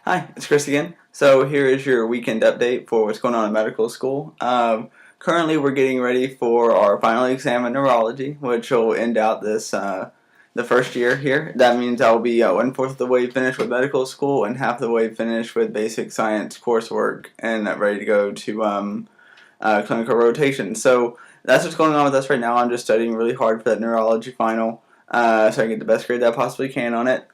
Hi, it's Chris again. So here is your weekend update for what's going on in medical school. Currently, we're getting ready for our final exam in neurology, which will end out the first year here. That means I'll be 1/4 of the way finished with medical school and half the way finished with basic science coursework and ready to go to clinical rotation. So that's what's going on with us right now. I'm just studying really hard for that neurology final so I can get the best grade that I possibly can on it.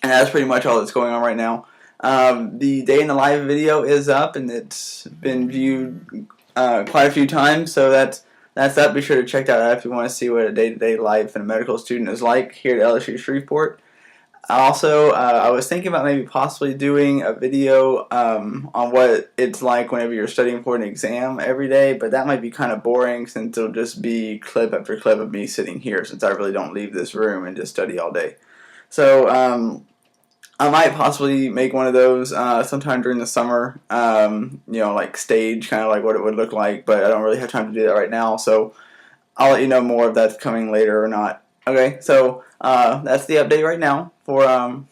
And that's pretty much all that's going on right now. The day in the life video is up, and it's been viewed quite a few times, so that's up. Be sure to check that out if you want to see what a day-to-day life in a medical student is like here at LSU Shreveport. Also, I was thinking about maybe possibly doing a video on what it's like whenever you're studying for an exam every day, but that might be kind of boring since it'll just be clip after clip of me sitting here since I really don't leave this room and just study all day. So I might possibly make one of those sometime during the summer, like stage, kind of like what it would look like, but I don't really have time to do that right now, so I'll let you know more if that's coming later or not. Okay, so that's the update right now for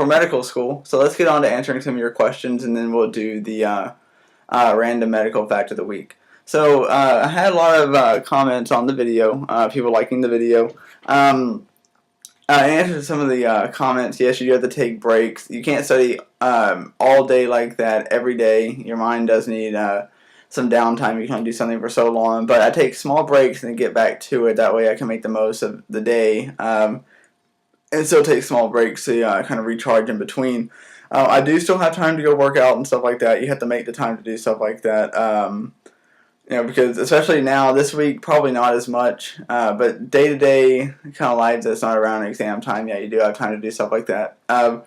medical school. So let's get on to answering some of your questions, and then we'll do the random medical fact of the week. So I had a lot of comments on the video, people liking the video. In answer to some of the comments, yes, you do have to take breaks. You can't study all day like that every day. Your mind does need some downtime. You can only do something for so long. But I take small breaks and get back to it. That way I can make the most of the day. And still take small breaks to kind of recharge in between. I do still have time to go work out and stuff like that. You have to make the time to do stuff like that. Because especially now, this week, probably not as much. But day-to-day kind of life that's not around exam time, yeah, you do have time to do stuff like that. All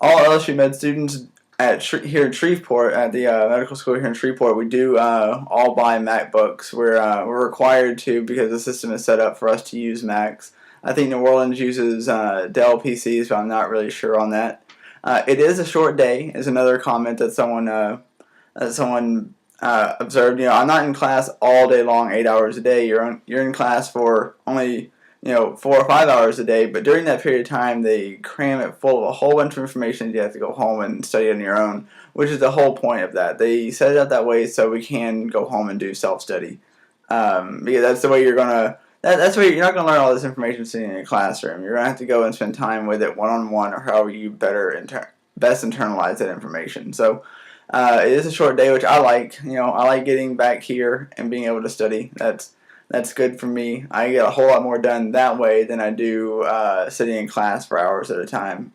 LSU med students here in Shreveport, at the medical school here in Shreveport, we do all buy MacBooks. We're required to because the system is set up for us to use Macs. I think New Orleans uses Dell PCs, but I'm not really sure on that. It is a short day, is another comment that someone observed. I'm not in class all day long, 8 hours a day. You're in class for only 4 or 5 hours a day, but during that period of time, they cram it full of a whole bunch of information. You have to go home and study on your own, which is the whole point of that. They set it up that way so we can go home and do self-study. Because that's the way you're gonna. That's the way you're not gonna learn all this information sitting in a classroom. You're gonna have to go and spend time with it one-on-one, or however you best internalize that information. So. It is a short day, which I like. I like getting back here and being able to study. That's good for me. I get a whole lot more done that way than I do sitting in class for hours at a time.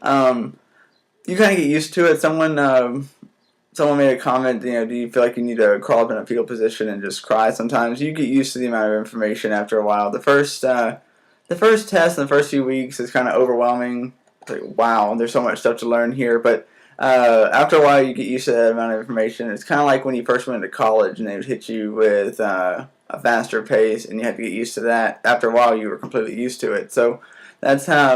You kind of get used to it. Someone made a comment. Do you feel like you need to crawl up in a fetal position and just cry sometimes? You get used to the amount of information after a while. The first test in the first few weeks is kind of overwhelming. It's like, wow, there's so much stuff to learn here, but after a while, you get used to that amount of information. It's kind of like when you first went to college and they would hit you with a faster pace, and you had to get used to that. After a while, you were completely used to it. So that's how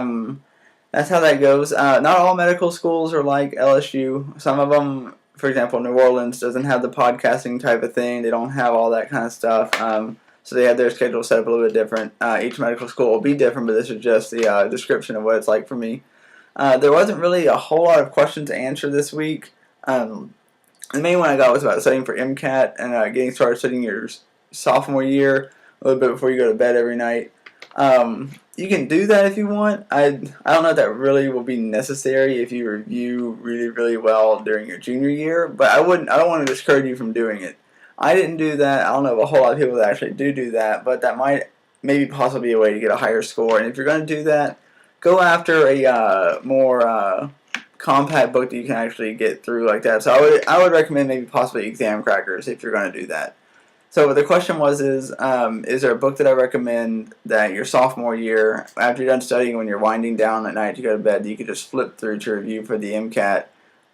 that goes. Not all medical schools are like LSU. Some of them, for example, New Orleans doesn't have the podcasting type of thing. They don't have all that kind of stuff. So they have their schedule set up a little bit different. Each medical school will be different, but this is just the description of what it's like for me. There wasn't really a whole lot of questions to answer this week. The main one I got was about studying for MCAT and getting started studying your sophomore year a little bit before you go to bed every night. You can do that if you want. I don't know if that really will be necessary if you review really, really well during your junior year, but I don't want to discourage you from doing it. I didn't do that. I don't know of a whole lot of people that actually do that, but that might maybe possibly be a way to get a higher score. And if you're going to do that, go after a more compact book that you can actually get through like that. So I would recommend maybe possibly Exam Crackers if you're going to do that. So the question is there a book that I recommend that your sophomore year, after you're done studying, when you're winding down at night to go to bed, you could just flip through to review for the MCAT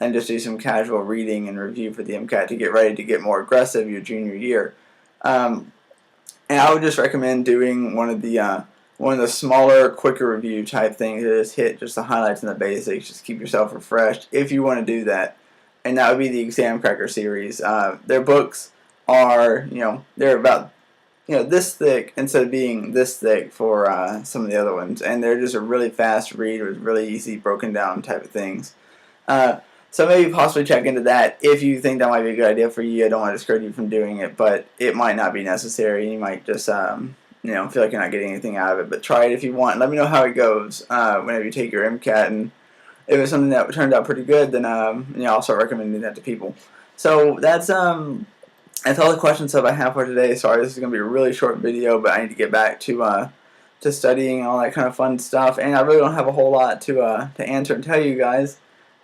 and just do some casual reading and review for the MCAT to get ready to get more aggressive your junior year. And I would just recommend doing one of the smaller, quicker review type things that just hit just the highlights and the basics. Just keep yourself refreshed if you want to do that. And that would be the Exam Cracker series. Their books are, they're about this thick instead of being this thick for some of the other ones, and they're just a really fast read with really easy broken down type of things. Uh, so maybe possibly check into that if you think that might be a good idea for you. I don't want to discourage you from doing it, but it might not be necessary. You might just feel like you're not getting anything out of it. But try it if you want. Let me know how it goes whenever you take your MCAT, and if it's something that turned out pretty good, then I'll start recommending that to people. So that's all the questions that I have for today. Sorry, this is gonna be a really short video, but I need to get back to studying and all that kind of fun stuff, and I really don't have a whole lot to answer and tell you guys.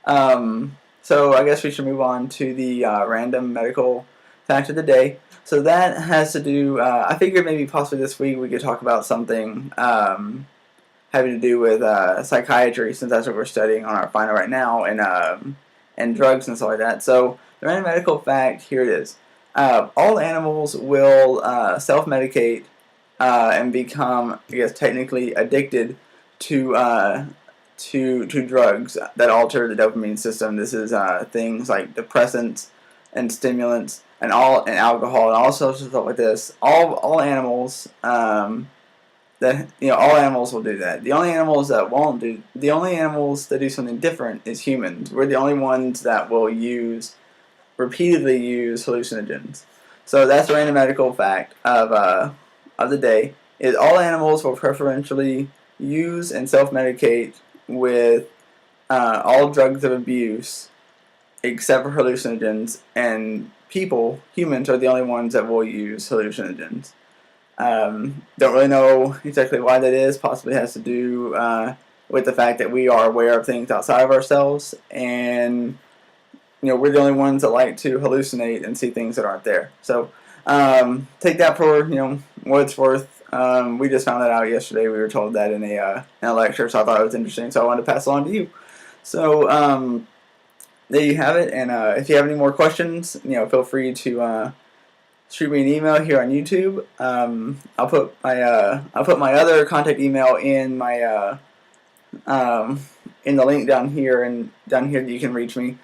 So I guess we should move on to the random medical fact of the day. So that has to do, I figured maybe possibly this week we could talk about something having to do with psychiatry, since that's what we're studying on our final right now, and drugs and stuff like that. So the random medical fact, here it is. All animals will self-medicate and become, I guess, technically addicted to drugs that alter the dopamine system. This is things like depressants and stimulants and alcohol and all sorts of stuff like this. All animals all animals will do that. The only animals that do something different is humans. We're the only ones that will repeatedly use hallucinogens. So that's the random medical fact of the day. Is all animals will preferentially use and self-medicate with all drugs of abuse except for hallucinogens, and humans, are the only ones that will use hallucinogens. Don't really know exactly why that is. Possibly has to do with the fact that we are aware of things outside of ourselves, and we're the only ones that like to hallucinate and see things that aren't there. So take that for what it's worth. We just found that out yesterday. We were told that in a lecture, so I thought it was interesting. So I wanted to pass it on to you. So there you have it. And if you have any more questions, feel free to shoot me an email here on YouTube. I'll put my other contact email in my in the link down here that you can reach me.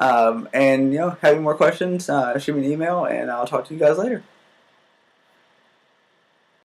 And have any more questions, shoot me an email, and I'll talk to you guys later.